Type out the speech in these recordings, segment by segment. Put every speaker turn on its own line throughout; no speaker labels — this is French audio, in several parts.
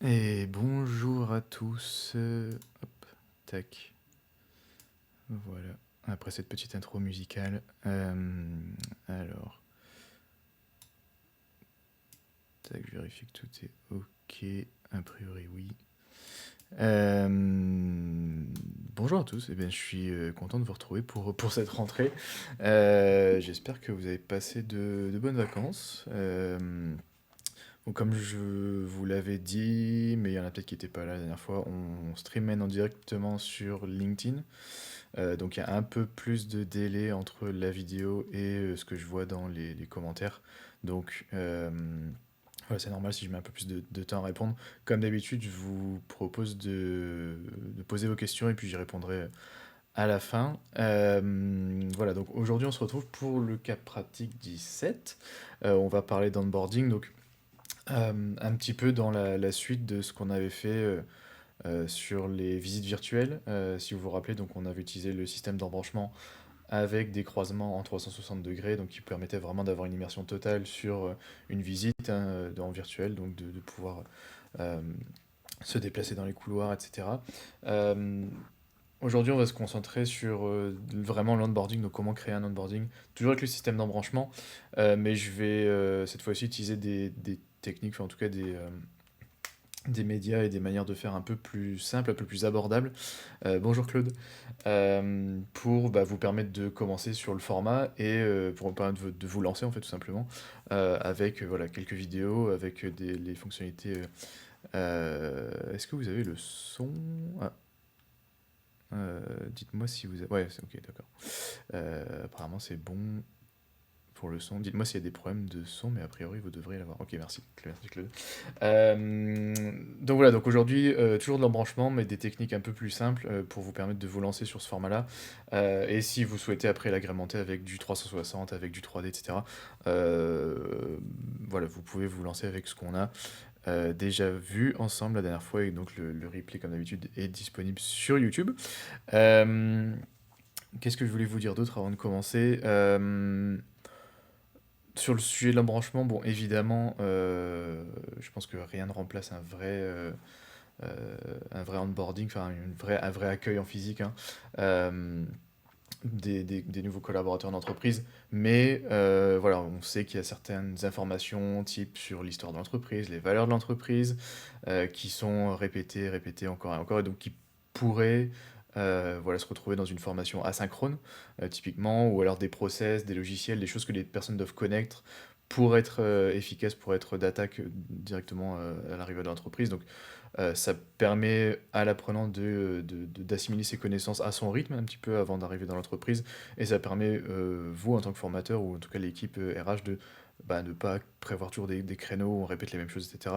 Et bonjour à tous. Hop, tac. Voilà. Après cette petite intro musicale. Alors, tac, je vérifie que tout est ok. A priori, oui. Euh, Bonjour à tous. Eh bien, je suis content de vous retrouver pour cette rentrée. J'espère que vous avez passé de bonnes vacances. Donc, comme je vous l'avais dit, mais il y en a peut-être qui n'étaient pas là la dernière fois, on stream maintenant directement sur LinkedIn. Donc il y a un peu plus de délai entre la vidéo et ce que je vois dans les commentaires. Donc voilà, c'est normal si je mets un peu plus de temps à répondre. Comme d'habitude, je vous propose de poser vos questions et puis j'y répondrai à la fin. Voilà, donc aujourd'hui on se retrouve pour le cas pratique 17. On va parler d'onboarding, donc un petit peu dans la suite de ce qu'on avait fait sur les visites virtuelles. Si vous vous rappelez, donc on avait utilisé le système d'embranchement avec des croisements en 360 degrés, donc qui permettait vraiment d'avoir une immersion totale sur une visite hein, en virtuel, donc de pouvoir euh, se déplacer dans les couloirs, etc. Euh, Aujourd'hui, on va se concentrer sur vraiment l'onboarding, donc comment créer un onboarding, toujours avec le système d'embranchement, mais je vais cette fois-ci utiliser des techniques, enfin en tout cas des médias et des manières de faire un peu plus simples, un peu plus abordables. Bonjour Claude. Pour bah, vous permettre de commencer sur le format et pour vous permettre de vous lancer en fait tout simplement avec voilà, quelques vidéos, avec les fonctionnalités. Est-ce que vous avez le son? Ah, dites-moi si vous avez... Ouais, c'est ok, d'accord. Apparemment c'est bon pour le son. Dites-moi s'il y a des problèmes de son, mais a priori vous devriez l'avoir. Ok, merci. Merci Claude. Euh, donc voilà, donc aujourd'hui, toujours de l'embranchement, mais des techniques un peu plus simples pour vous permettre de vous lancer sur ce format-là. Et si vous souhaitez après l'agrémenter avec du 360, avec du 3D, etc., euh, voilà, vous pouvez vous lancer avec ce qu'on a déjà vu ensemble la dernière fois. Et donc le replay, comme d'habitude, est disponible sur YouTube. Euh, Qu'est-ce que je voulais vous dire d'autre avant de commencer? Sur le sujet de l'embranchement, bon, évidemment, je pense que rien ne remplace un vrai onboarding, enfin un vrai accueil en physique hein, euh, des nouveaux collaborateurs d'entreprise. Mais voilà, on sait qu'il y a certaines informations, type sur l'histoire de l'entreprise, les valeurs de l'entreprise, qui sont répétées, répétées encore et encore, et donc qui pourraient voilà, se retrouver dans une formation asynchrone, typiquement, ou alors des process, des logiciels, des choses que les personnes doivent connaître pour être efficaces, pour être d'attaque directement à l'arrivée de l'entreprise. Donc ça permet à l'apprenant d'assimiler ses connaissances à son rythme un petit peu avant d'arriver dans l'entreprise. Et ça permet, vous, en tant que formateur, ou en tout cas l'équipe RH, de bah, ne pas prévoir toujours des créneaux où on répète les mêmes choses, etc.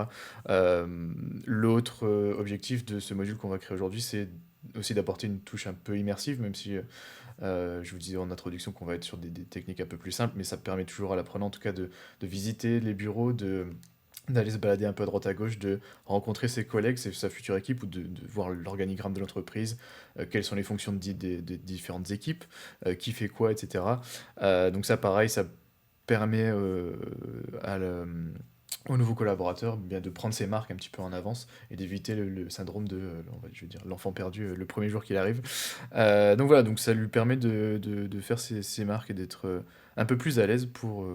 Euh, L'autre objectif de ce module qu'on va créer aujourd'hui, c'est aussi d'apporter une touche un peu immersive, même si je vous disais en introduction qu'on va être sur des techniques un peu plus simples, mais ça permet toujours à l'apprenant en tout cas de visiter les bureaux, d'aller se balader un peu à droite à gauche, de rencontrer ses collègues, sa future équipe, ou de voir l'organigramme de l'entreprise, quelles sont les fonctions des différentes équipes, qui fait quoi, etc. Donc ça, pareil, ça permet à aux nouveaux collaborateurs bien de prendre ses marques un petit peu en avance et d'éviter le syndrome de, je veux dire, l'enfant perdu le premier jour qu'il arrive. Donc voilà, donc ça lui permet de faire ses marques et d'être un peu plus à l'aise pour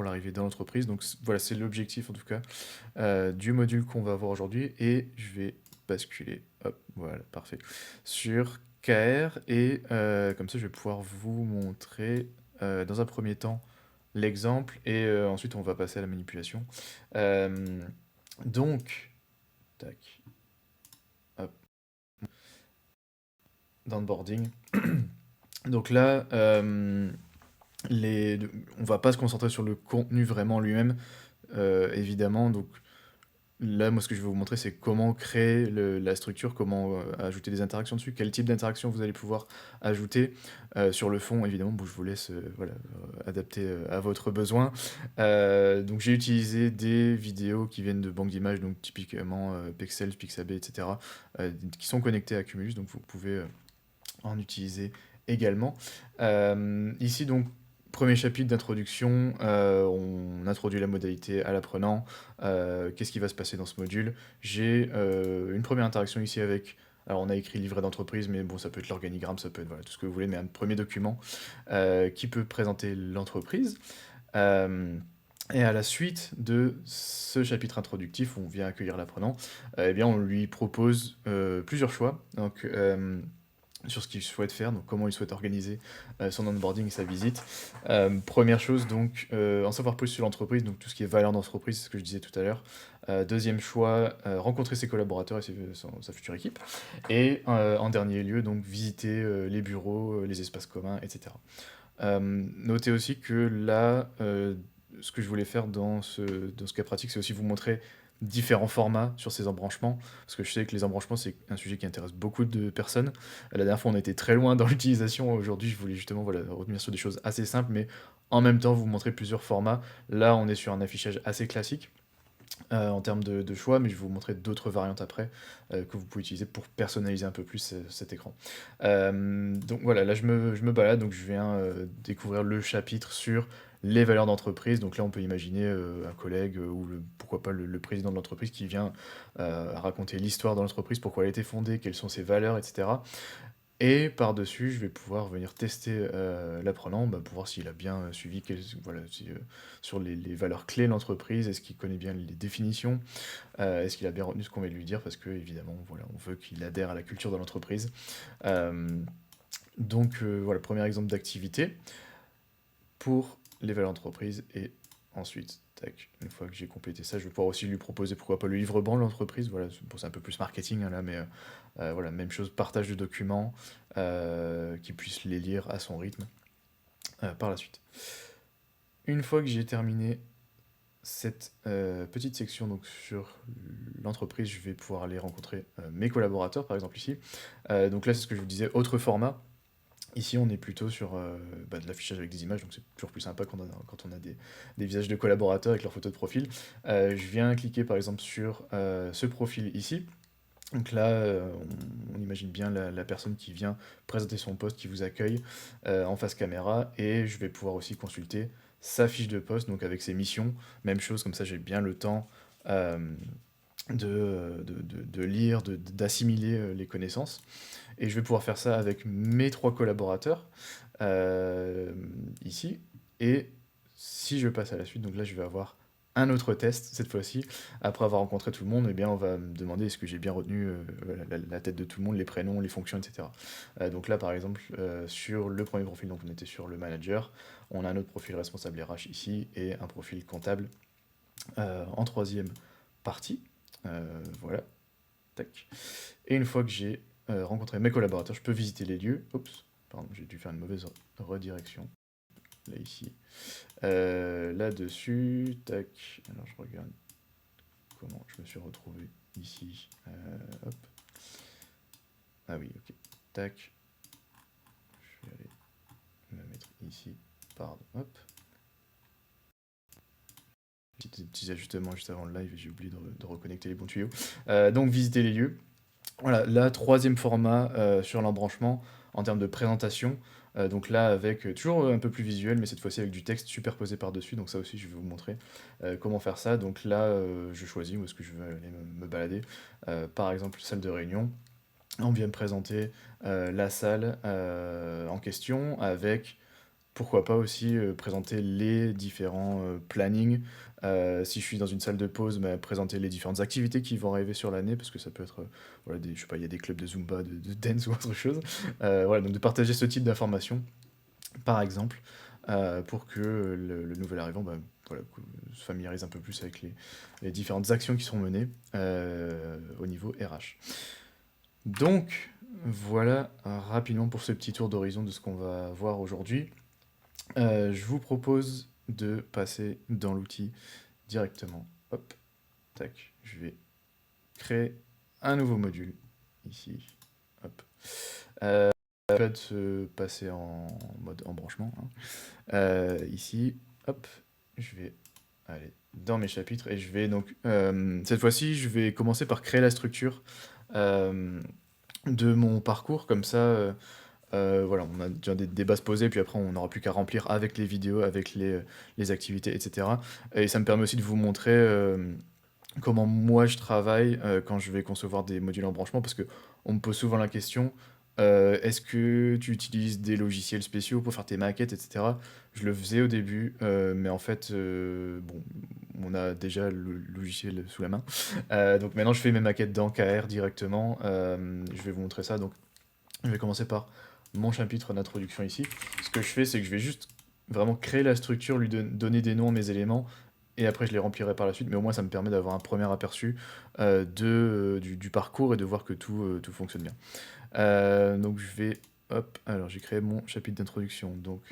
l'arrivée dans l'entreprise. Donc voilà, c'est l'objectif en tout cas du module qu'on va avoir aujourd'hui. Et je vais basculer, hop, voilà, parfait, sur KR. Et comme ça, je vais pouvoir vous montrer dans un premier temps l'exemple. Et ensuite, on va passer à la manipulation. Euh, donc, tac, hop, downboarding. Donc là, les, on va pas se concentrer sur le contenu vraiment lui-même, évidemment. Donc là, moi, ce que je vais vous montrer, c'est comment créer la structure, comment ajouter des interactions dessus, quel type d'interaction vous allez pouvoir ajouter. Sur le fond, évidemment, bon, je vous laisse voilà, adapter à votre besoin. Donc j'ai utilisé des vidéos qui viennent de banques d'images, donc typiquement Pexels, Pixabay, etc., qui sont connectées à Cumulus, donc vous pouvez en utiliser également. Ici, donc, Premier chapitre d'introduction, on introduit la modalité à l'apprenant, qu'est-ce qui va se passer dans ce module. J'ai une première interaction ici avec, alors on a écrit livret d'entreprise, mais bon, ça peut être l'organigramme, ça peut être voilà, tout ce que vous voulez, mais un premier document qui peut présenter l'entreprise. Euh, et à la suite de ce chapitre introductif où on vient accueillir l'apprenant, eh bien on lui propose plusieurs choix. Donc, sur ce qu'il souhaite faire, donc comment il souhaite organiser son onboarding et sa visite. Première chose, donc, en savoir plus sur l'entreprise, donc tout ce qui est valeur d'entreprise, c'est ce que je disais tout à l'heure. Deuxième choix, rencontrer ses collaborateurs et sa future équipe. Et en dernier lieu, donc visiter les bureaux, les espaces communs, etc. Notez aussi que là, ce que je voulais faire dans ce cas pratique, c'est aussi vous montrer différents formats sur ces embranchements, parce que je sais que les embranchements, c'est un sujet qui intéresse beaucoup de personnes. La dernière fois, on était très loin dans l'utilisation. Aujourd'hui, je voulais justement voilà, revenir sur des choses assez simples, mais en même temps, vous montrer plusieurs formats. Là, on est sur un affichage assez classique en termes de choix, mais je vais vous montrer d'autres variantes après que vous pouvez utiliser pour personnaliser un peu plus cet écran. Donc voilà, là je me balade, donc je viens découvrir le chapitre sur les valeurs d'entreprise. Donc là, on peut imaginer un collègue ou pourquoi pas le président de l'entreprise qui vient raconter l'histoire de l'entreprise, pourquoi elle a été fondée, quelles sont ses valeurs, etc. Et par-dessus, je vais pouvoir venir tester l'apprenant bah, pour voir s'il a bien suivi voilà, sur les valeurs clés de l'entreprise, est-ce qu'il connaît bien les définitions, est-ce qu'il a bien retenu ce qu'on va lui dire, parce que évidemment, voilà, on veut qu'il adhère à la culture de l'entreprise. Euh, donc voilà, premier exemple d'activité pour les valeurs d'entreprise, et ensuite, tac, une fois que j'ai complété ça, je vais pouvoir aussi lui proposer pourquoi pas le livre-blanc de l'entreprise, voilà, c'est un peu plus marketing hein, là, mais voilà, même chose, partage de documents, qu'il puisse les lire à son rythme par la suite. Une fois que j'ai terminé cette petite section donc, sur l'entreprise, je vais pouvoir aller rencontrer mes collaborateurs, par exemple ici. Donc là, c'est ce que je vous disais, autre format. Ici, on est plutôt sur de l'affichage avec des images, donc c'est toujours plus sympa quand on a des visages de collaborateurs avec leur photo de profil. Je viens cliquer par exemple sur ce profil ici. Donc là, on imagine bien la personne qui vient présenter son poste, qui vous accueille en face caméra, et je vais pouvoir aussi consulter sa fiche de poste, donc avec ses missions. Même chose, comme ça j'ai bien le temps euh, de lire, d'assimiler les connaissances. Et je vais pouvoir faire ça avec mes trois collaborateurs ici. Et si je passe à la suite, donc là je vais avoir un autre test cette fois-ci. Après avoir rencontré tout le monde, eh bien, on va me demander est-ce que j'ai bien retenu la tête de tout le monde, les prénoms, les fonctions, etc. Donc là, par exemple, sur le premier profil, donc on était sur le manager, on a un autre profil responsable RH ici et un profil comptable en troisième partie. Voilà, tac. Et une fois que j'ai rencontré mes collaborateurs, je peux visiter les lieux. Oups, pardon, j'ai dû faire une mauvaise redirection. Là, ici. Là-dessus, tac. Alors, je regarde comment je me suis retrouvé ici. Hop. Ah oui, ok. Tac. Je vais aller me mettre ici. Pardon. Hop. Petits ajustements juste avant le live et j'ai oublié de reconnecter les bons tuyaux. Donc, visiter les lieux. Voilà, là, troisième format sur l'embranchement en termes de présentation. Donc là, avec toujours un peu plus visuel, mais cette fois-ci avec du texte superposé par-dessus. Donc ça aussi, je vais vous montrer comment faire ça. Donc là, je choisis où est-ce que je veux aller me balader. Par exemple, salle de réunion. On vient me présenter la salle en question avec pourquoi pas aussi présenter les différents plannings. Si je suis dans une salle de pause, bah, présenter les différentes activités qui vont arriver sur l'année, parce que ça peut être, voilà, je sais pas, il y a des clubs de Zumba, de dance ou autre chose. Voilà, donc de partager ce type d'informations, par exemple, pour que le nouvel arrivant bah, voilà, se familiarise un peu plus avec les différentes actions qui sont menées au niveau RH. Donc, voilà rapidement pour ce petit tour d'horizon de ce qu'on va voir aujourd'hui. Je vous propose de passer dans l'outil directement. Hop, tac, je vais créer un nouveau module ici. Hop. De se passer en mode embranchement. Hein. Ici, hop, je vais aller dans mes chapitres et je vais donc cette fois-ci, je vais commencer par créer la structure de mon parcours comme ça. Voilà, on a déjà des bases posées, puis après on n'aura plus qu'à remplir avec les vidéos, avec les activités, etc. Et ça me permet aussi de vous montrer comment moi je travaille quand je vais concevoir des modules en branchement, parce que on me pose souvent la question, est-ce que tu utilises des logiciels spéciaux pour faire tes maquettes, etc. Je le faisais au début, mais en fait, bon, on a déjà le logiciel sous la main. Donc maintenant je fais mes maquettes dans KR directement. Je vais vous montrer ça. Donc je vais commencer par mon chapitre d'introduction ici. Ce que je fais, c'est que je vais juste vraiment créer la structure, lui donner des noms à mes éléments, et après je les remplirai par la suite, mais au moins ça me permet d'avoir un premier aperçu du parcours et de voir que tout fonctionne bien. Donc je vais, hop, alors j'ai créé mon chapitre d'introduction. Donc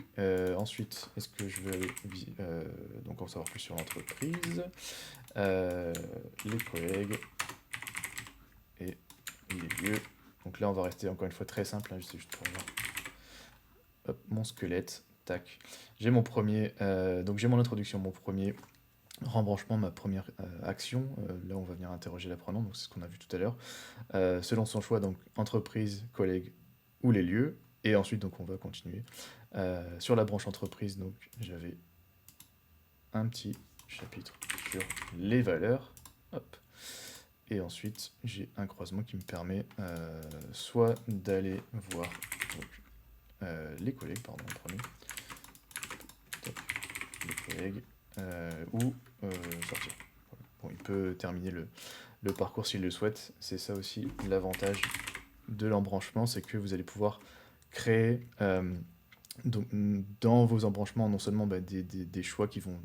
ensuite, est-ce que je vais aller donc en savoir plus sur l'entreprise, les collègues et les lieux. Donc là on va rester encore une fois très simple, hein, c'est juste pour voir. Hop, mon squelette, tac. J'ai mon premier, donc j'ai mon introduction, mon premier rembranchement, ma première action. Là, on va venir interroger l'apprenant, donc c'est ce qu'on a vu tout à l'heure. Selon son choix, donc entreprise, collègue ou les lieux. Et ensuite, donc on va continuer. Sur la branche entreprise, donc j'avais un petit chapitre sur les valeurs. Hop. Et ensuite, j'ai un croisement qui me permet soit d'aller voir les collègues, pardon, en premier. Top. Les collègues. Ou sortir. Voilà. Bon, il peut terminer le parcours s'il le souhaite. C'est ça aussi l'avantage de l'embranchement, c'est que vous allez pouvoir créer donc, dans vos embranchements non seulement des choix qui vont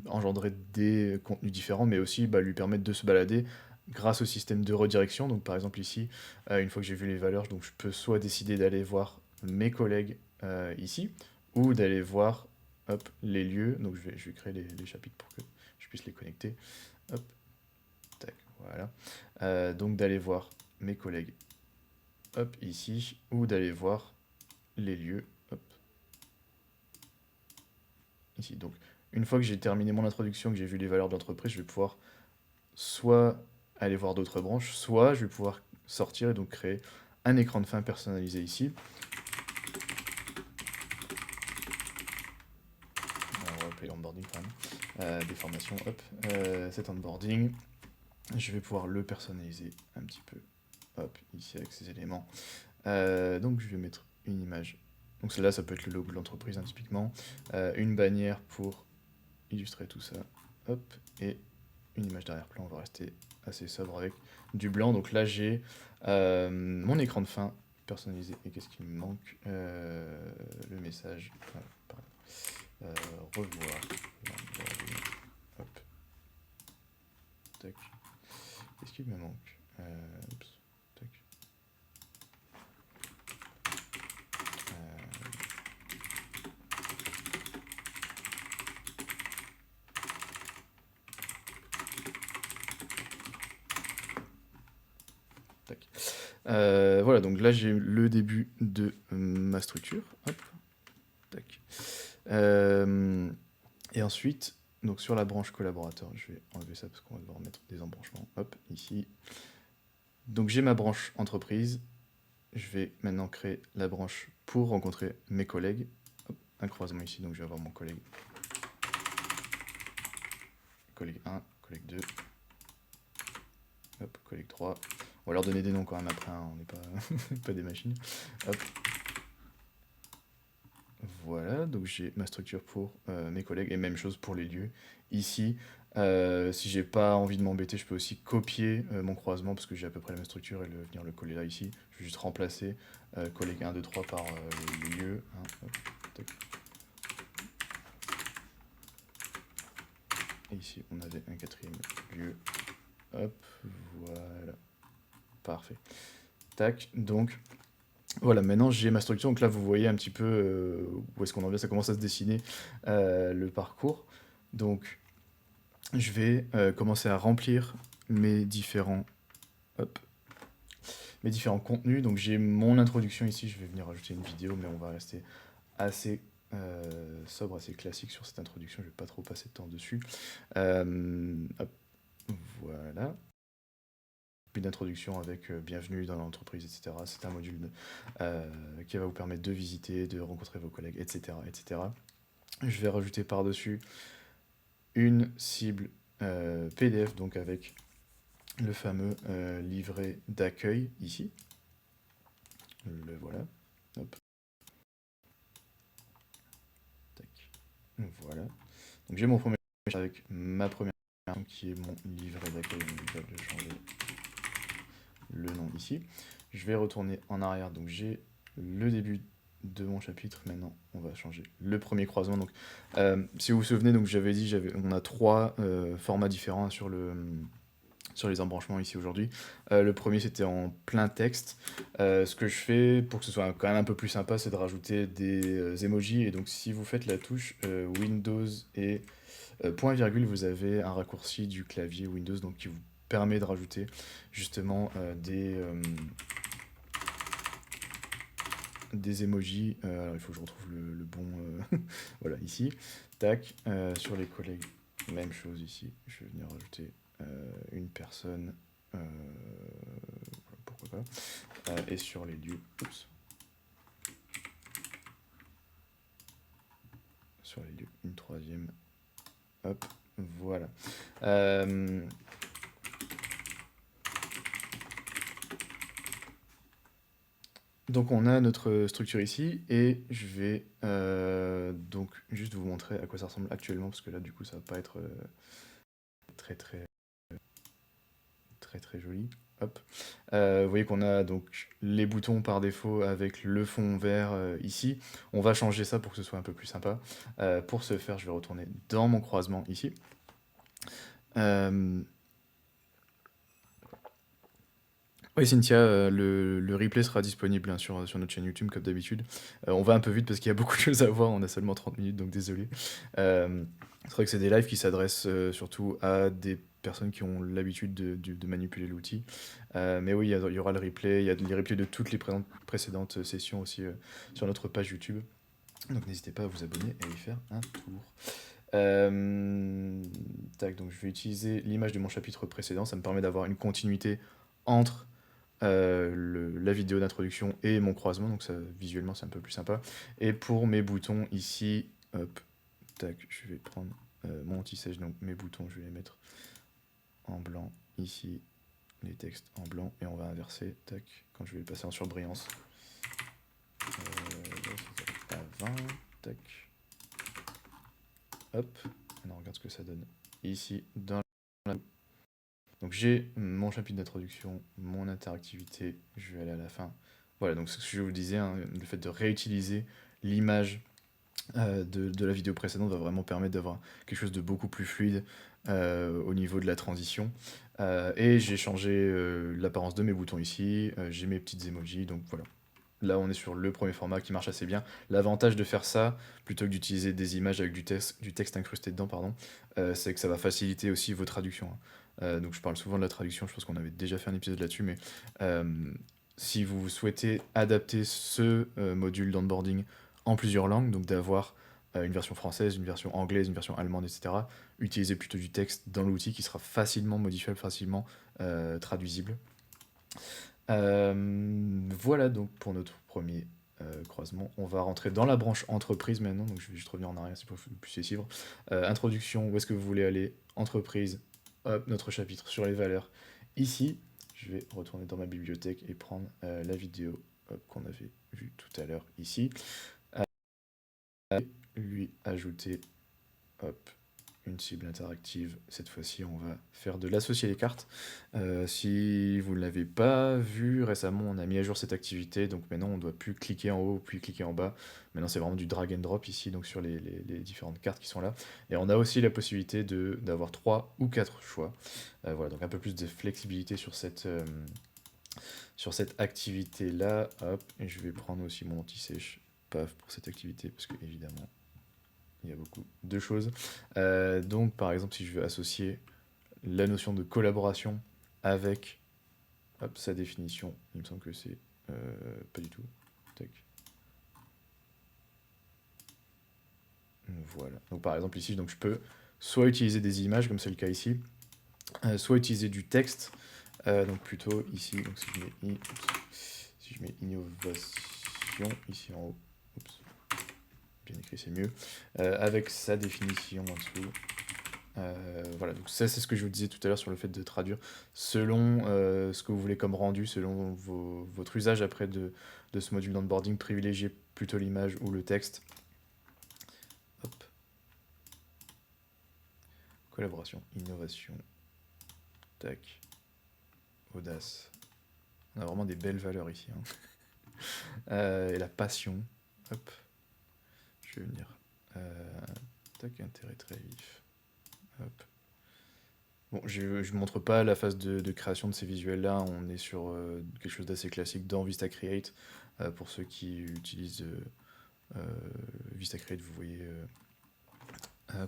engendrer des contenus différents, mais aussi lui permettre de se balader grâce au système de redirection. Donc par exemple ici, une fois que j'ai vu les valeurs, donc je peux soit décider d'aller voir mes collègues ici, ou d'aller voir hop, les lieux. Donc je vais créer les chapitres pour que je puisse les connecter. Hop, tac, voilà. Donc d'aller voir mes collègues hop, ici, ou d'aller voir les lieux hop, ici. Donc une fois que j'ai terminé mon introduction, que j'ai vu les valeurs de l'entreprise, je vais pouvoir soit aller voir d'autres branches, soit je vais pouvoir sortir et donc créer un écran de fin personnalisé ici. On va appeler onboarding quand même. Des formations, hop. Cet onboarding, je vais pouvoir le personnaliser un petit peu. Hop, ici avec ces éléments. Donc je vais mettre une image. Donc celle-là, ça peut être le logo de l'entreprise, hein, typiquement. Une bannière pour illustrer tout ça. Hop, et une image d'arrière-plan, on va rester assez sobre avec du blanc. Donc là, j'ai mon écran de fin personnalisé. Et qu'est-ce qui me manque le message. Revoir. Hop. Tac. Qu'est-ce qui me manque oups. Tac. Tac. Voilà, donc là j'ai le début de ma structure. Hop. Tac. Et ensuite, donc sur la branche collaborateur, je vais enlever ça parce qu'on va devoir mettre des embranchements. Hop, ici. Donc j'ai ma branche entreprise. Je vais maintenant créer la branche pour rencontrer mes collègues. Hop, un croisement ici, donc je vais avoir mon collègue. Collègue 1, collègue 2. Hop, collègue 3. On va leur donner des noms quand même après, hein, on n'est pas, pas des machines. Hop. Voilà, donc j'ai ma structure pour mes collègues, et même chose pour les lieux. Ici, si j'ai pas envie de m'embêter, je peux aussi copier mon croisement, parce que j'ai à peu près la même structure, et venir le coller là, ici. Je vais juste remplacer collègue 1, 2, 3 par les lieux. Hein, hop, tac. Et ici, on avait un quatrième lieu. Hop, voilà. Parfait. Tac, donc... Voilà, maintenant j'ai ma structure, donc là vous voyez un petit peu où est-ce qu'on en vient, ça commence à se dessiner le parcours. Donc je vais commencer à remplir mes différents, hop, mes différents contenus. Donc j'ai mon introduction ici, je vais venir ajouter une vidéo, mais on va rester assez sobre, assez classique sur cette introduction, je vais pas trop passer de temps dessus. Hop, voilà. d'introduction avec bienvenue dans l'entreprise, etc. C'est un module qui va vous permettre de visiter, de rencontrer vos collègues, etc., etc. Je vais rajouter par-dessus une cible PDF, donc avec le fameux livret d'accueil ici. Le voilà. Hop. Tac. Voilà. Donc j'ai mon premier avec ma première qui est mon livret d'accueil. Donc je vais changer le nom ici. Je vais retourner en arrière. Donc j'ai le début de mon chapitre. Maintenant, on va changer le premier croisement. Donc, si vous vous souvenez, donc j'avais dit, on a 3 formats différents sur les embranchements ici aujourd'hui. Le premier, c'était en plein texte. Ce que je fais pour que ce soit quand même un peu plus sympa, c'est de rajouter des emojis. Et donc, si vous faites la touche Windows et point virgule, vous avez un raccourci du clavier Windows donc qui vous permet de rajouter justement des emojis. Alors, il faut que je retrouve le bon. Voilà, ici. Tac. Sur les collègues, même chose ici. Je vais venir rajouter une personne. Pourquoi pas. Et sur les lieux. Oups. Sur les lieux, une troisième. Hop. Voilà. Donc on a notre structure ici et je vais donc juste vous montrer à quoi ça ressemble actuellement parce que là du coup ça va pas être très joli. Hop. Vous voyez qu'on a donc les boutons par défaut avec le fond vert ici. On va changer ça pour que ce soit un peu plus sympa. Pour ce faire, je vais retourner dans mon croisement ici. Oui, Cynthia, le replay sera disponible hein, sur notre chaîne YouTube comme d'habitude. On va un peu vite parce qu'il y a beaucoup de choses à voir, on a seulement 30 minutes, donc désolé. C'est vrai que c'est des lives qui s'adressent surtout à des personnes qui ont l'habitude de manipuler l'outil. Mais oui, il y aura le replay, il y a les replays de toutes les précédentes sessions aussi sur notre page YouTube. Donc n'hésitez pas à vous abonner et à y faire un tour. Tac, donc je vais utiliser l'image de mon chapitre précédent, ça me permet d'avoir une continuité entre la vidéo d'introduction et mon croisement, donc ça, visuellement c'est un peu plus sympa. Et pour mes boutons ici, hop, tac, je vais prendre mon anti-sèche, donc mes boutons, je vais les mettre en blanc ici, les textes en blanc, et on va inverser, tac, quand je vais passer en surbrillance. Là, à 20, tac. Hop, on regarde ce que ça donne ici dans la... Donc j'ai mon chapitre d'introduction, mon interactivité, je vais aller à la fin. Voilà, donc ce que je vous disais, hein, le fait de réutiliser l'image de la vidéo précédente va vraiment permettre d'avoir quelque chose de beaucoup plus fluide au niveau de la transition. Et j'ai changé l'apparence de mes boutons ici, j'ai mes petites emojis, donc voilà. Là, on est sur le premier format qui marche assez bien. L'avantage de faire ça, plutôt que d'utiliser des images avec du texte incrusté dedans, pardon, c'est que ça va faciliter aussi vos traductions. Hein. Donc je parle souvent de la traduction, je pense qu'on avait déjà fait un épisode là-dessus, mais si vous souhaitez adapter ce module d'onboarding en plusieurs langues, donc d'avoir une version française, une version anglaise, une version allemande, etc., utilisez plutôt du texte dans l'outil qui sera facilement modifiable, facilement traduisible. Voilà donc pour notre premier croisement. On va rentrer dans la branche entreprise maintenant, donc je vais juste revenir en arrière si vous puissiez suivre. Introduction, où est-ce que vous voulez aller? Entreprise, hop, notre chapitre sur les valeurs. Ici, je vais retourner dans ma bibliothèque et prendre la vidéo qu'on avait vue tout à l'heure ici. Lui ajouter, hop, une cible interactive. Cette fois-ci, on va faire de l'associer les cartes. Si vous ne l'avez pas vu récemment, on a mis à jour cette activité. Donc maintenant, on ne doit plus cliquer en haut puis cliquer en bas. Maintenant, c'est vraiment du drag and drop ici, donc sur les différentes cartes qui sont là. Et on a aussi la possibilité d'avoir 3 ou 4 choix. Voilà, donc un peu plus de flexibilité sur cette activité-là. Hop, et je vais prendre aussi mon anti-sèche, paf, pour cette activité, parce que évidemment, il y a beaucoup de choses. Donc, par exemple, si je veux associer la notion de collaboration avec hop, sa définition, il me semble que c'est pas du tout. Tac. Voilà. Donc, par exemple, ici, donc, je peux soit utiliser des images, comme c'est le cas ici, soit utiliser du texte Donc plutôt ici, donc si je mets innovation ici en haut, oups, bien écrit c'est mieux, avec sa définition en dessous. Voilà, donc ça c'est ce que je vous disais tout à l'heure sur le fait de traduire selon ce que vous voulez comme rendu, selon votre usage après de ce module d'onboarding, privilégiez plutôt l'image ou le texte. Hop. Collaboration, innovation, tac, audace. On a vraiment des belles valeurs ici, hein. Et la passion, hop, je vais venir, tac, intérêt très vif, hop. Bon, je ne montre pas la phase de création de ces visuels-là, on est sur quelque chose d'assez classique dans VistaCreate. Pour ceux qui utilisent VistaCreate, vous voyez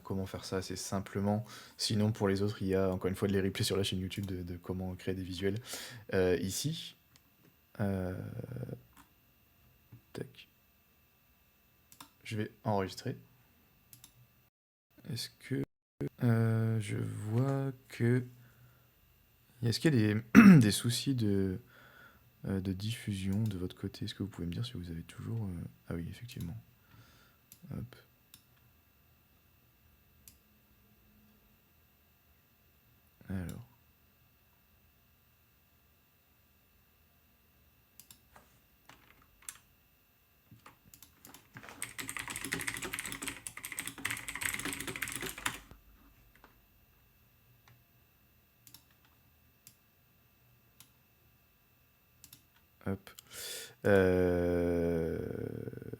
comment faire ça assez simplement. Sinon, pour les autres, il y a encore une fois les replays sur la chaîne YouTube de comment créer des visuels. Ici, tac. Je vais enregistrer. Est-ce que je vois que... Est-ce qu'il y a des soucis de diffusion de votre côté? Est-ce que vous pouvez me dire si vous avez toujours... Ah oui, effectivement. Hop. Alors. Hop.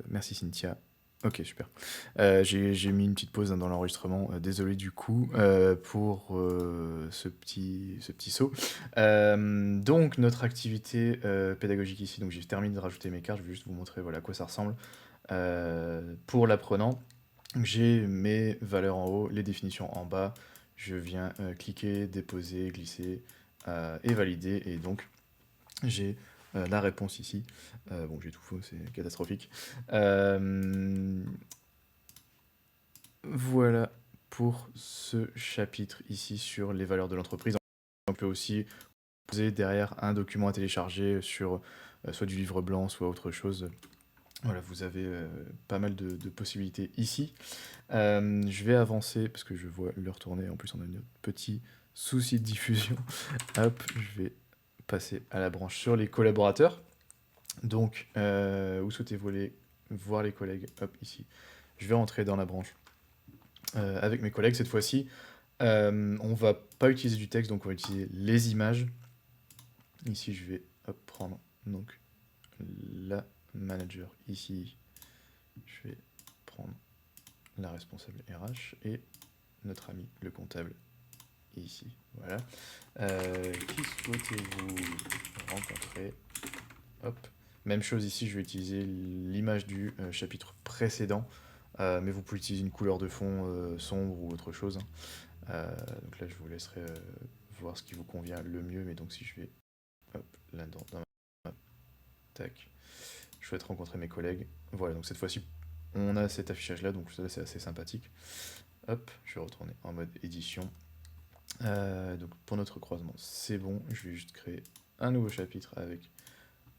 Merci Cynthia. Ok, super. J'ai mis une petite pause dans l'enregistrement. Désolé du coup pour ce petit saut. Donc notre activité pédagogique ici, donc j'ai terminé de rajouter mes cartes, je vais juste vous montrer voilà, à quoi ça ressemble. Pour l'apprenant, j'ai mes valeurs en haut, les définitions en bas. Je viens cliquer, déposer, glisser et valider. Et donc j'ai la réponse ici. Bon, j'ai tout faux, c'est catastrophique. Voilà pour ce chapitre ici sur les valeurs de l'entreprise. On peut aussi poser derrière un document à télécharger sur soit du livre blanc, soit autre chose. Voilà, vous avez pas mal de possibilités ici. Je vais avancer parce que je vois l'heure tourner. En plus, on a un petit souci de diffusion. Hop, je vais passer à la branche sur les collaborateurs. Donc, où souhaitez-vous voir les collègues? Hop, ici. Je vais rentrer dans la branche avec mes collègues. Cette fois-ci, on va pas utiliser du texte, donc on va utiliser les images. Ici, je vais prendre donc la manager. Ici, je vais prendre la responsable RH et notre ami le comptable ici. Voilà. Qui souhaitez-vous rencontrer? Hop. Même chose ici, je vais utiliser l'image du chapitre précédent, mais vous pouvez utiliser une couleur de fond sombre ou autre chose. Donc là, je vous laisserai voir ce qui vous convient le mieux, mais donc si je vais hop, là dans ma tac, je souhaite rencontrer mes collègues. Voilà, donc cette fois-ci, on a cet affichage-là, donc ça c'est assez sympathique. Hop, je vais retourner en mode édition. Donc pour notre croisement, c'est bon, je vais juste créer un nouveau chapitre avec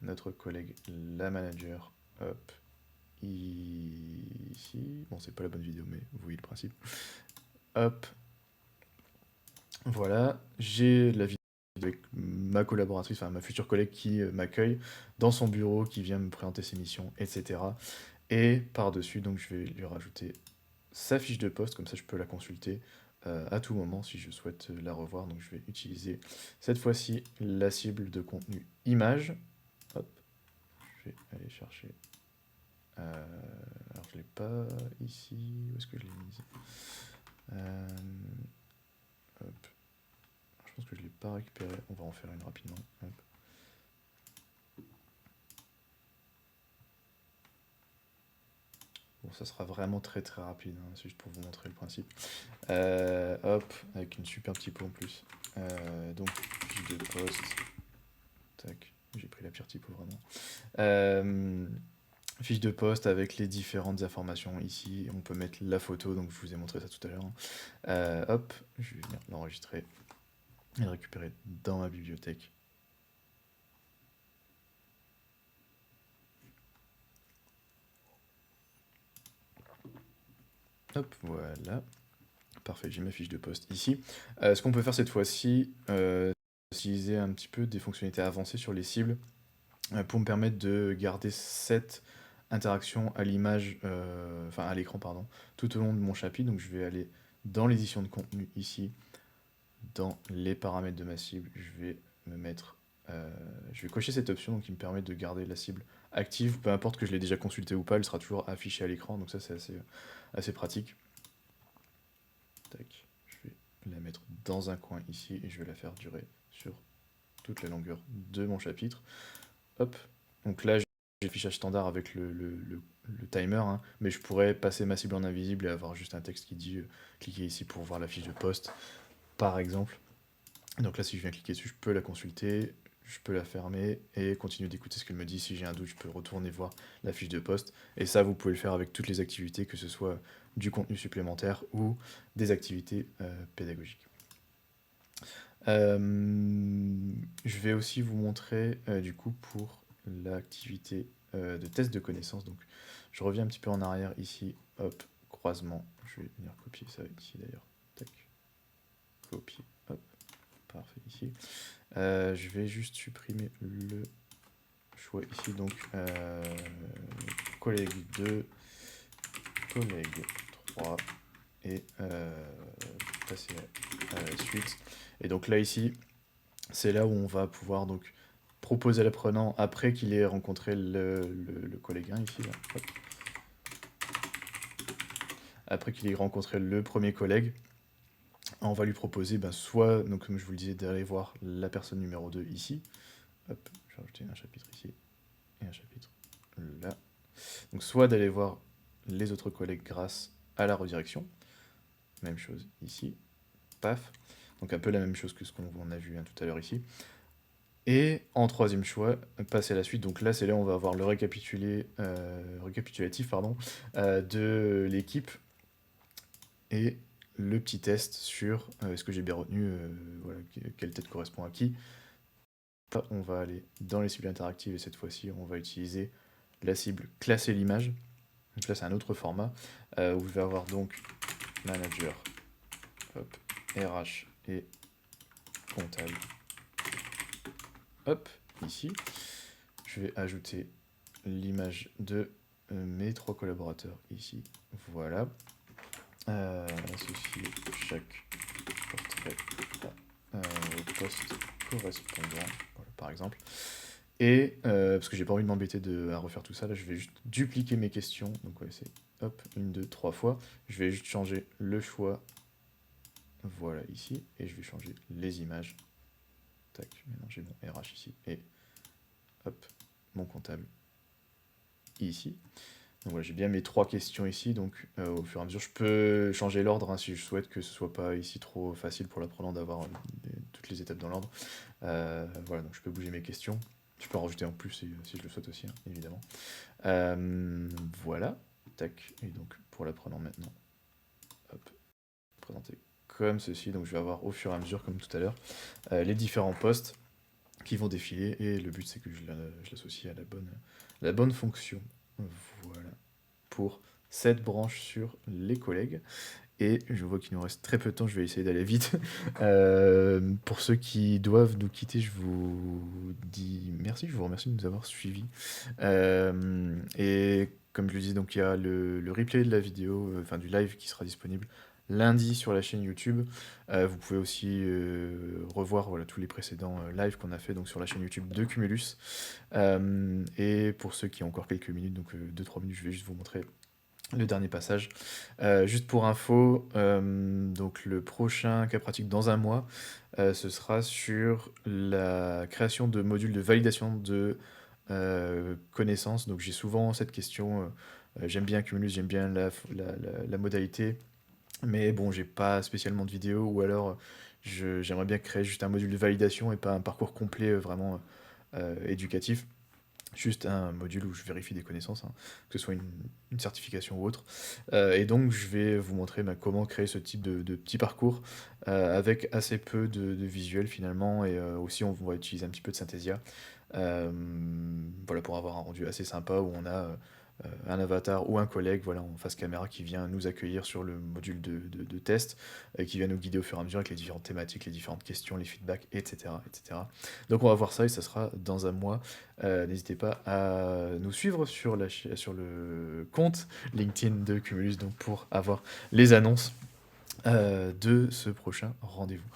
notre collègue la manager, hop, ici, bon c'est pas la bonne vidéo mais vous voyez le principe, hop, voilà, j'ai la vidéo avec ma collaboratrice, enfin ma future collègue qui m'accueille dans son bureau, qui vient me présenter ses missions, etc. Et par-dessus, donc je vais lui rajouter sa fiche de poste, comme ça je peux la consulter à tout moment si je souhaite la revoir. Donc je vais utiliser cette fois-ci la cible de contenu image. Hop, je vais aller chercher. Alors je ne l'ai pas ici. Où est-ce que je l'ai mise? Hop. Je pense que je ne l'ai pas récupéré. On va en faire une rapidement. Hop. Bon, ça sera vraiment très très rapide, hein, c'est juste pour vous montrer le principe. Hop, avec une super typo en plus. Donc, fiche de poste. Tac, j'ai pris la pire typo vraiment. Fiche de poste avec les différentes informations ici. On peut mettre la photo, donc je vous ai montré ça tout à l'heure. Hop, je vais venir l'enregistrer. et le récupérer dans ma bibliothèque. Hop, voilà. Parfait, j'ai ma fiche de poste ici. Ce qu'on peut faire cette fois-ci, utiliser un petit peu des fonctionnalités avancées sur les cibles pour me permettre de garder cette interaction à l'image, enfin à l'écran, pardon, tout au long de mon chapitre. Donc je vais aller dans l'édition de contenu ici, dans les paramètres de ma cible, je vais cocher cette option donc, qui me permet de garder la cible active, peu importe que je l'ai déjà consultée ou pas, elle sera toujours affichée à l'écran, donc ça c'est assez pratique. Tac, je vais la mettre dans un coin ici et je vais la faire durer sur toute la longueur de mon chapitre. Hop, donc là j'ai le fichage standard avec le timer, hein, mais je pourrais passer ma cible en invisible et avoir juste un texte qui dit cliquez ici pour voir la fiche de poste, par exemple. Donc là si je viens cliquer dessus, je peux la consulter, je peux la fermer et continuer d'écouter ce qu'elle me dit. Si j'ai un doute, je peux retourner voir la fiche de poste. Et ça, vous pouvez le faire avec toutes les activités, que ce soit du contenu supplémentaire ou des activités pédagogiques. Je vais aussi vous montrer, du coup, pour l'activité de test de connaissances. Donc, je reviens un petit peu en arrière ici. Hop, croisement. Je vais venir copier ça ici d'ailleurs. Tac. Copier. Hop. Parfait ici. Je vais juste supprimer le choix ici. Donc, collègue 2, collègue 3 et passer à la suite. Et donc là ici, c'est là où on va pouvoir donc proposer à l'apprenant après qu'il ait rencontré le collègue 1 ici. Là. Hop. Après qu'il ait rencontré le premier collègue, on va lui proposer soit, donc, comme je vous le disais, d'aller voir la personne numéro 2 ici. Hop, je vais rajouter un chapitre ici et un chapitre là. Donc soit d'aller voir les autres collègues grâce à la redirection. Même chose ici. Paf. Donc un peu la même chose que ce qu'on a vu tout à l'heure ici. Et en troisième choix, passer à la suite. Donc là, c'est là où on va avoir le récapitulatif de l'équipe et le petit test sur est-ce que j'ai bien retenu voilà, quelle tête correspond à qui. Là, on va aller dans les cibles interactives et cette fois-ci, on va utiliser la cible classer l'image. Donc là, c'est un autre format où je vais avoir donc manager, hop, RH et comptable. Hop, ici. Je vais ajouter l'image de mes 3 collaborateurs ici. Voilà. Associer chaque portrait au poste correspondant, voilà, par exemple. Et parce que j'ai pas envie de m'embêter à refaire tout ça, là je vais juste dupliquer mes questions. Donc ouais, c'est hop, 1, 2, 3 fois. Je vais juste changer le choix, voilà ici, et je vais changer les images. Tac, maintenant j'ai mon RH ici, et hop, mon comptable ici. Donc voilà, j'ai bien mes 3 questions ici, donc au fur et à mesure, je peux changer l'ordre si je souhaite que ce soit pas ici trop facile pour l'apprenant d'avoir toutes les étapes dans l'ordre. Voilà, donc je peux bouger mes questions. Je peux en rajouter en plus si je le souhaite aussi, hein, évidemment. Voilà, tac, et donc pour l'apprenant maintenant, hop, présenter comme ceci. Donc je vais avoir au fur et à mesure, comme tout à l'heure, les différents postes qui vont défiler, et le but c'est que je l'associe à la bonne fonction. Voilà, pour cette branche sur les collègues. Et je vois qu'il nous reste très peu de temps, je vais essayer d'aller vite. Pour ceux qui doivent nous quitter, je vous dis merci, je vous remercie de nous avoir suivis. Et comme je le dis, donc il y a le replay de la vidéo, enfin du live qui sera disponible lundi sur la chaîne YouTube. Vous pouvez aussi revoir voilà, tous les précédents lives qu'on a fait donc, sur la chaîne YouTube de Cumulus. Et pour ceux qui ont encore quelques minutes, donc 2-3 minutes, je vais juste vous montrer le dernier passage. Juste pour info, donc le prochain cas pratique dans un mois, ce sera sur la création de modules de validation de connaissances. Donc j'ai souvent cette question, j'aime bien Cumulus, j'aime bien la modalité, mais bon, j'ai pas spécialement de vidéo, ou alors j'aimerais bien créer juste un module de validation et pas un parcours complet vraiment éducatif. juste un module où je vérifie des connaissances, hein, que ce soit une certification ou autre. Et donc, je vais vous montrer comment créer ce type de petit parcours avec assez peu de visuels finalement. Et aussi, on va utiliser un petit peu de Synthesia. Voilà, pour avoir un rendu assez sympa où on a un avatar ou un collègue voilà, en face caméra qui vient nous accueillir sur le module de test, et qui vient nous guider au fur et à mesure avec les différentes thématiques, les différentes questions, les feedbacks, etc., etc. Donc on va voir ça et ça sera dans un mois. N'hésitez pas à nous suivre sur, sur le compte LinkedIn de Cumulus donc pour avoir les annonces de ce prochain rendez-vous.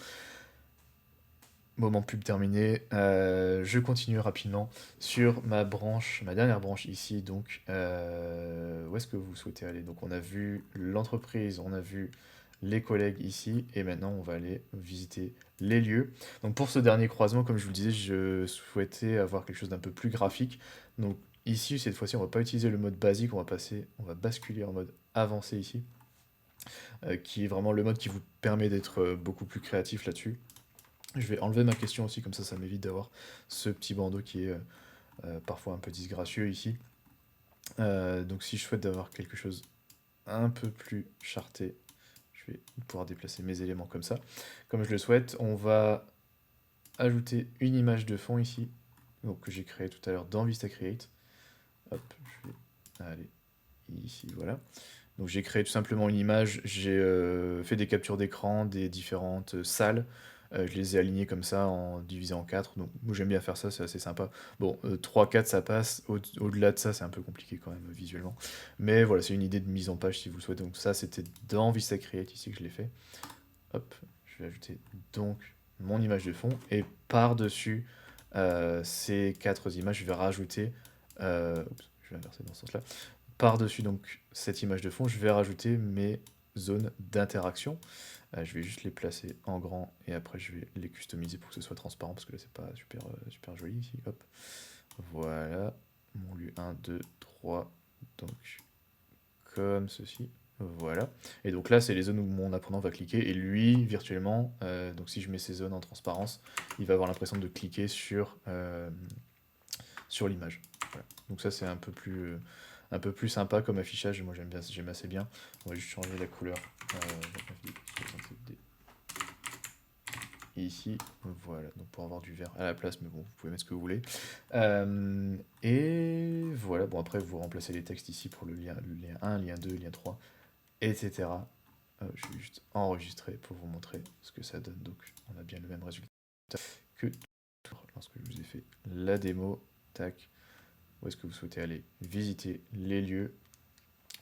Moment pub terminé, je continue rapidement sur ma branche, ma dernière branche ici, donc où est-ce que vous souhaitez aller? Donc on a vu l'entreprise, on a vu les collègues ici, et maintenant on va aller visiter les lieux. Donc pour ce dernier croisement, comme je vous le disais, je souhaitais avoir quelque chose d'un peu plus graphique. Donc ici, cette fois-ci, on va pas utiliser le mode basique, on va basculer en mode avancé ici, qui est vraiment le mode qui vous permet d'être beaucoup plus créatif là-dessus. Je vais enlever ma question aussi, comme ça m'évite d'avoir ce petit bandeau qui est parfois un peu disgracieux ici. Donc si je souhaite d'avoir quelque chose un peu plus charté, je vais pouvoir déplacer mes éléments comme ça. Comme je le souhaite, on va ajouter une image de fond ici, donc que j'ai créée tout à l'heure dans VistaCreate. Hop, je vais aller ici, voilà. Donc j'ai créé tout simplement une image, j'ai fait des captures d'écran des différentes salles, je les ai alignées comme ça, en divisé en 4. Donc moi j'aime bien faire ça, c'est assez sympa. Bon, 3-4 ça passe, au-delà de ça c'est un peu compliqué quand même visuellement. Mais voilà, c'est une idée de mise en page si vous le souhaitez. Donc ça c'était dans VistaCreate ici que je l'ai fait. Hop, je vais ajouter donc mon image de fond, et par-dessus ces 4 images, je vais rajouter... oups, je vais inverser dans ce sens-là. Par-dessus donc cette image de fond, je vais rajouter mes zones d'interaction. Je vais juste les placer en grand et après je vais les customiser pour que ce soit transparent parce que là c'est pas super, super joli ici. Hop. Voilà, mon lieu 1, 2, 3, donc comme ceci. Voilà. Et donc là, c'est les zones où mon apprenant va cliquer. Et lui, virtuellement, donc si je mets ces zones en transparence, il va avoir l'impression de cliquer sur l'image. Voilà. Donc ça, c'est un peu plus sympa comme affichage. Moi, j'aime assez bien. On va juste changer la couleur. 67D. Et ici, voilà, donc pour avoir du vert à la place, mais bon, vous pouvez mettre ce que vous voulez. Et voilà, bon après vous remplacez les textes ici pour le lien 1, lien 2, lien 3, etc. Je vais juste enregistrer pour vous montrer ce que ça donne. Donc on a bien le même résultat que lorsque je vous ai fait la démo. Tac. Où est-ce que vous souhaitez aller visiter les lieux?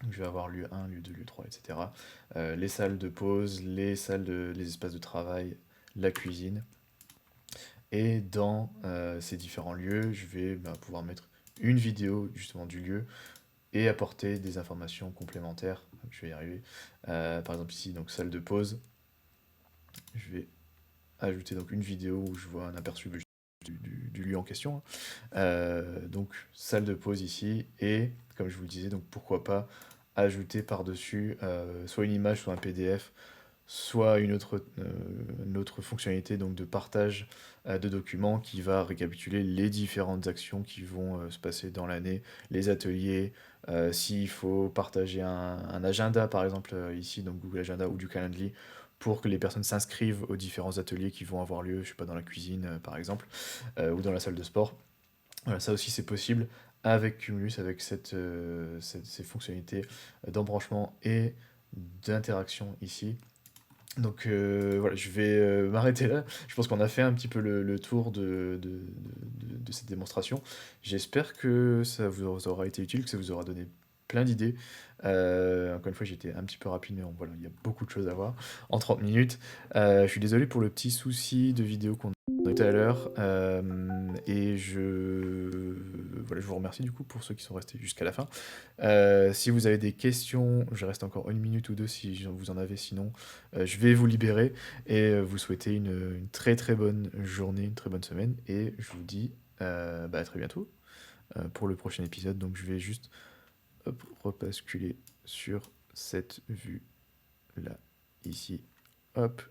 Je vais avoir lieu 1, lieu 2, lieu 3, etc. Les salles de pause, les espaces de travail, la cuisine. Et dans ces différents lieux, je vais pouvoir mettre une vidéo justement du lieu et apporter des informations complémentaires. Je vais y arriver. Par exemple ici, donc salle de pause. Je vais ajouter donc une vidéo où je vois un aperçu du lieu en question. Donc salle de pause ici, et comme je vous le disais, donc pourquoi pas ajouter par-dessus soit une image, soit un PDF, soit une autre fonctionnalité donc de partage de documents qui va récapituler les différentes actions qui vont se passer dans l'année, les ateliers, s'il faut partager un agenda par exemple ici, donc Google Agenda ou du Calendly, pour que les personnes s'inscrivent aux différents ateliers qui vont avoir lieu, je sais pas, dans la cuisine par exemple, ou dans la salle de sport. Voilà, ça aussi c'est possible avec Cumulus, avec ces fonctionnalités d'embranchement et d'interaction ici. Donc voilà, je vais m'arrêter là. Je pense qu'on a fait un petit peu le tour de cette démonstration. J'espère que ça vous aura été utile, que ça vous aura donné plein d'idées. Encore une fois, j'étais un petit peu rapide, mais voilà, il y a beaucoup de choses à voir en 30 minutes. Je suis désolé pour le petit souci de vidéo qu'on a eu tout à l'heure. Et voilà, je vous remercie du coup pour ceux qui sont restés jusqu'à la fin. Si vous avez des questions, je reste encore une minute ou deux si vous en avez, sinon je vais vous libérer et vous souhaiter une très très bonne journée, une très bonne semaine, et je vous dis à très bientôt pour le prochain épisode. Donc je vais juste repasculer sur cette vue là, ici, hop,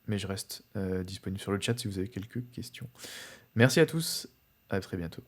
mais je reste disponible sur le chat si vous avez quelques questions. Merci à tous, à très bientôt.